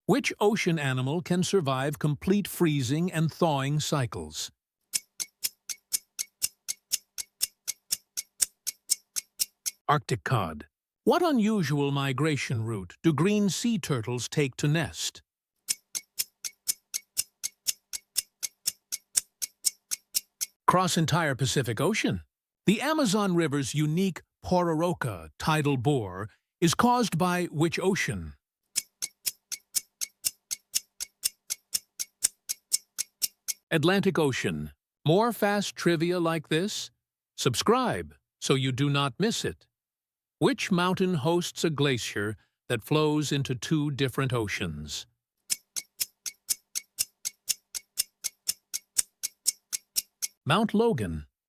Which ocean animal can survive complete freezing and thawing cycles? Arctic cod. What unusual migration route do green sea turtles take to nest? Cross entire Pacific Ocean. The Amazon River's unique Pororoca tidal bore is caused by which ocean? Atlantic Ocean. More fast trivia like this? Subscribe so you do not miss it. Which mountain hosts a glacier that flows into two different oceans? Mount Logan.